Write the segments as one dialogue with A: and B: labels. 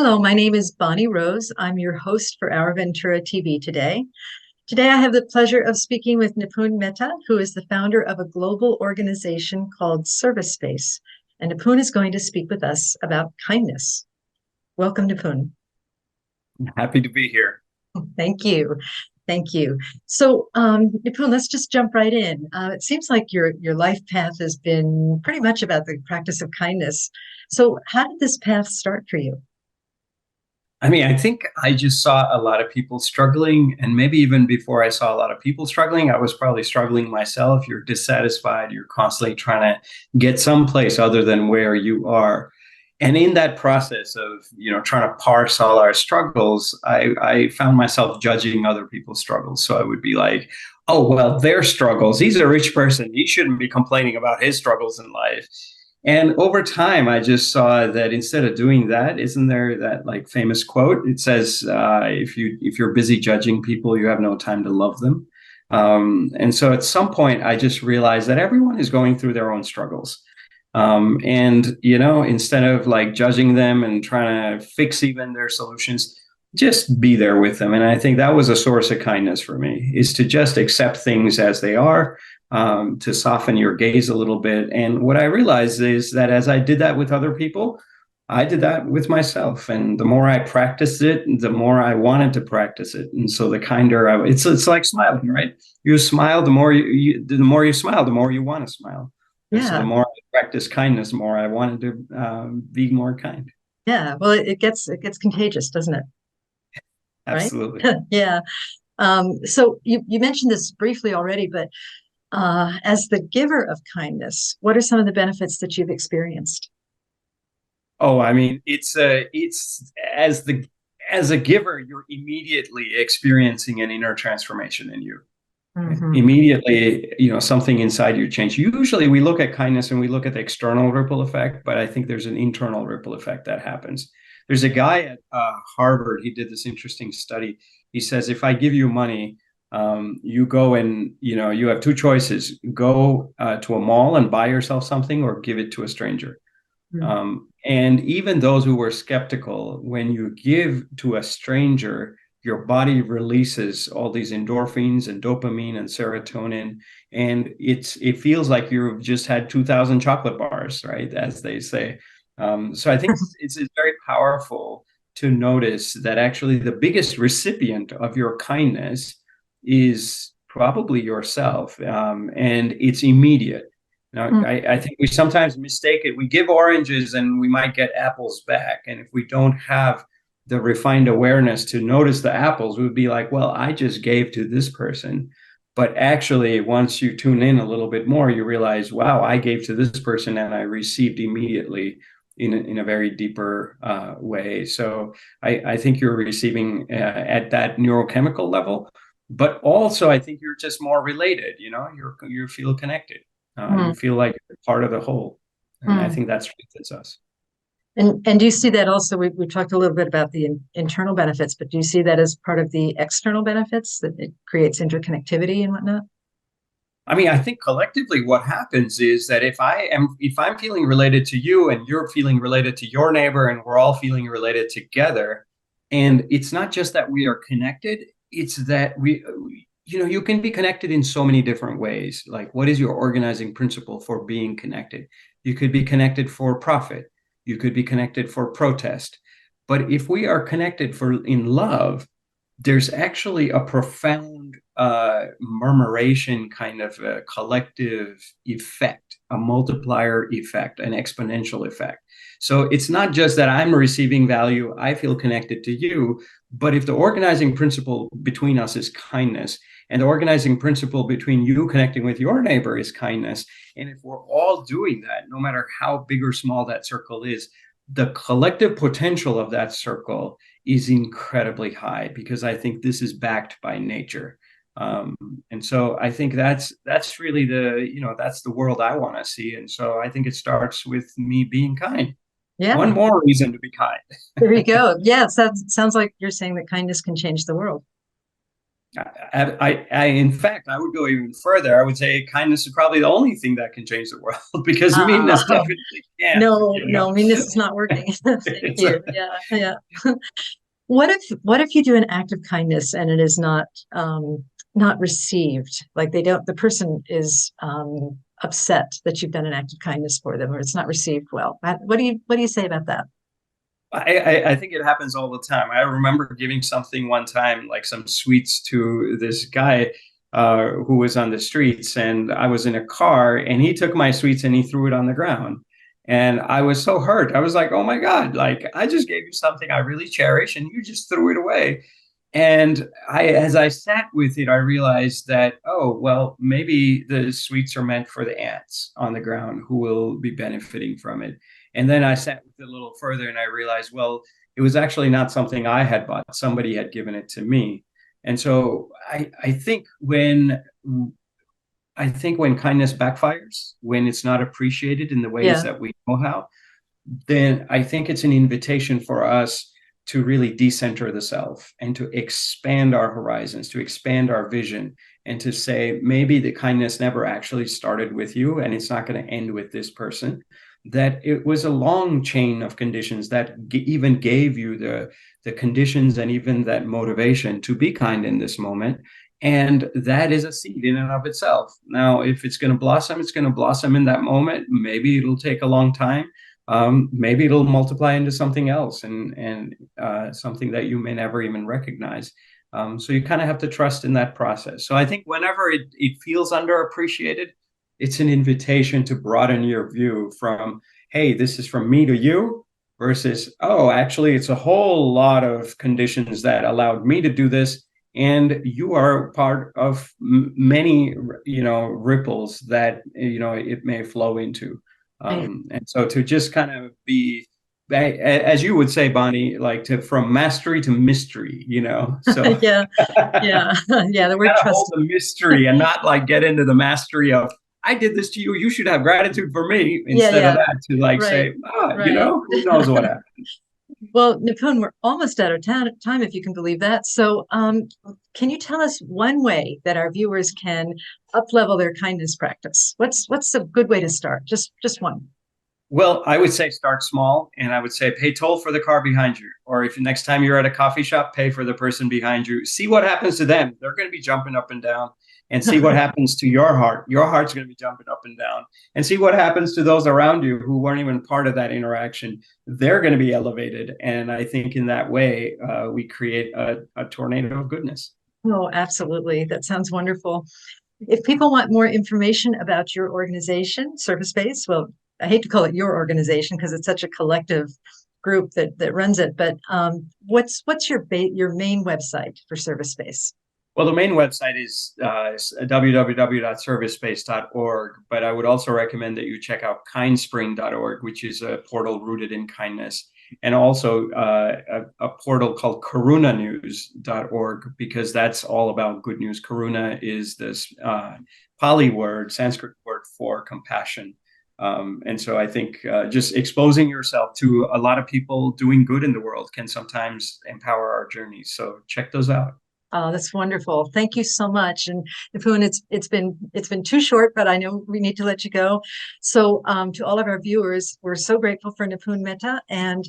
A: Hello, my name is Bonnie Rose. I'm your host for Our Ventura TV today. Today, I have the pleasure of speaking with Nipun Mehta, who is the founder of a global organization called Service Space. And Nipun is going to speak with us about kindness. Welcome, Nipun.
B: Happy to be here.
A: Thank you. Thank you. So, Nipun, let's just jump right in. It seems like your life path has been pretty much about the practice of kindness. So, how did this path start for you?
B: I think I just saw a lot of people struggling, and maybe even before I saw a lot of people struggling, I was probably struggling myself. You're dissatisfied, you're constantly trying to get someplace other than where you are. And in that process of, trying to parse all our struggles, I found myself judging other people's struggles. So I would be like, oh, well, their struggles, he's a rich person. He shouldn't be complaining about his struggles in life. And over time, I just saw that instead of doing that, isn't there that like famous quote? It says, if you're busy judging people, you have no time to love them. And so at some point, I just realized that everyone is going through their own struggles. And instead of like judging them and trying to fix even their solutions, just be there with them. And I think that was a source of kindness for me, is to just accept things as they are, to soften your gaze a little bit. And what I realized is that as I did that with other people, I did that with myself. And the more I practiced it, the more I wanted to practice it. And so the kinder it's like smiling, right? You smile, the more you smile, the more you want to smile. And so the
A: Yeah,
B: more I practice kindness, the more I wanted to be more kind.
A: yeah. Well, it gets contagious, doesn't it? Right?
B: Absolutely.
A: Yeah. So you mentioned this briefly already, but as the giver of kindness, what are some of the benefits that you've experienced?
B: Oh, it's as a giver, you're immediately experiencing an inner transformation in you.
A: Hmm.
B: Immediately, something inside you change. Usually we look at kindness and we look at the external ripple effect, but I think there's an internal ripple effect that happens. There's a guy at Harvard. He did this interesting study. He says, if I give you money, you go and you have two choices: go to a mall and buy yourself something, or give it to a stranger. And even those who were skeptical, when you give to a stranger, your body releases all these endorphins and dopamine and serotonin, and it feels like you've just had 2,000 chocolate bars, right? As they say. So I think it's very powerful to notice that actually the biggest recipient of your kindness is probably yourself, and it's immediate. Now,
A: Mm.
B: I think we sometimes mistake it. We give oranges and we might get apples back. And if we don't have the refined awareness to notice the apples, we would be like, well, I just gave to this person. But actually, once you tune in a little bit more, you realize, wow, I gave to this person and I received immediately in a very deeper way. So I think you're receiving at that neurochemical level, but also I think you're just more related. You feel connected.
A: Mm.
B: You feel like you're part of the whole. And I
A: Mm.
B: think that strengthens us.
A: And do you see that also? We talked a little bit about the internal benefits, but do you see that as part of the external benefits that it creates interconnectivity and whatnot?
B: I think collectively what happens is that if I'm feeling related to you and you're feeling related to your neighbor and we're all feeling related together, and it's not just that we are connected, it's that you can be connected in so many different ways. Like, what is your organizing principle for being connected? You could be connected for profit. You could be connected for protest. But if we are connected for in love, there's actually a profound murmuration, kind of a collective effect, a multiplier effect, an exponential effect. So it's not just that I'm receiving value, I feel connected to you, but if the organizing principle between us is kindness, and the organizing principle between you connecting with your neighbor is kindness, and if we're all doing that, no matter how big or small that circle is, the collective potential of that circle is incredibly high, because I think this is backed by nature. Um, and so I think that's really that's the world I want to see. And so I think it starts with me being kind. One
A: Yeah,
B: more reason to be kind.
A: there you go. Yeah, it sounds like you're saying that kindness can change the world.
B: In fact, I would go even further. I would say kindness is probably the only thing that can change the world because meanness
A: Uh,
B: definitely can't,
A: no,
B: you know.
A: no, meanness is not working. Thank
B: It's
A: you. Yeah, yeah. What if you do an act of kindness and it is not received? Like they don't, the person is upset that you've done an act of kindness for them, or it's not received well. What do you say about that?
B: I think it happens all the time. I remember giving something one time, like some sweets to this guy who was on the streets, and I was in a car, and he took my sweets and he threw it on the ground. And I was so hurt. I was like, "Oh my God, like I just gave you something I really cherish and you just threw it away." And as I sat with it, I realized that, oh, well, maybe the sweets are meant for the ants on the ground who will be benefiting from it. And then I sat with it a little further and I realized, well, it was actually not something I had bought. Somebody had given it to me. And so I think when kindness backfires, when it's not appreciated in the ways
A: Yeah,
B: that we know how, then I think it's an invitation for us to really decenter the self and to expand our horizons, to expand our vision, and to say maybe the kindness never actually started with you and it's not going to end with this person. That it was a long chain of conditions that even gave you the conditions and even that motivation to be kind in this moment. And that is a seed in and of itself. Now, if it's going to blossom, it's going to blossom in that moment. Maybe it'll take a long time, maybe it'll multiply into something else and something that you may never even recognize. So you kind of have to trust in that process. So I think whenever it feels underappreciated, it's an invitation to broaden your view from, hey, this is from me to you, versus, oh, actually, it's a whole lot of conditions that allowed me to do this. And you are part of many, ripples that, it may flow into.
A: I,
B: And so to just kind of be, as you would say, Bonnie, like from mastery to mystery, So
A: yeah, yeah, yeah. The word
B: gotta hold
A: trust.
B: the mystery and not like get into the mastery of I did this to you. You should have gratitude for me
A: Yeah,
B: instead of
A: yeah.
B: that to like
A: Right,
B: say,
A: right.
B: who knows what happened.
A: Well, Nipun, we're almost out of time, if you can believe that. So, can you tell us one way that our viewers can up-level their kindness practice? What's a good way to start? Just one.
B: Well, I would say start small, and I would say pay toll for the car behind you. Or if next time you're at a coffee shop, pay for the person behind you. See what happens to them. They're going to be jumping up and down, and see what happens to your heart. Your heart's going to be jumping up and down, and see what happens to those around you who weren't even part of that interaction. They're going to be elevated, and I think in that way, we create a tornado of goodness.
A: Oh, absolutely. That sounds wonderful. If people want more information about your organization, Service Space, well, I hate to call it your organization because it's such a collective group that runs it, but what's your main website for Service Space?
B: Well, the main website is www.servicespace.org, but I would also recommend that you check out kindspring.org, which is a portal rooted in kindness, and also a portal called karunanews.org, because that's all about good news. Karuna is this Pali word, Sanskrit word for compassion. And so I think just exposing yourself to a lot of people doing good in the world can sometimes empower our journeys. So check those out.
A: Oh, that's wonderful. Thank you so much. And Nipun, it's been too short, but I know we need to let you go. So to all of our viewers, we're so grateful for Nipun Mehta, and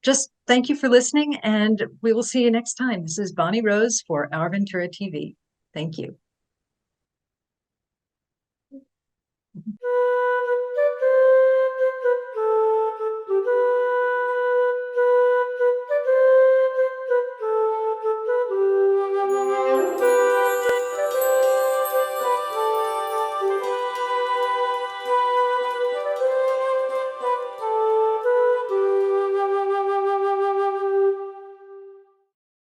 A: just thank you for listening. And we will see you next time. This is Bonnie Rose for Our Ventura TV. Thank you.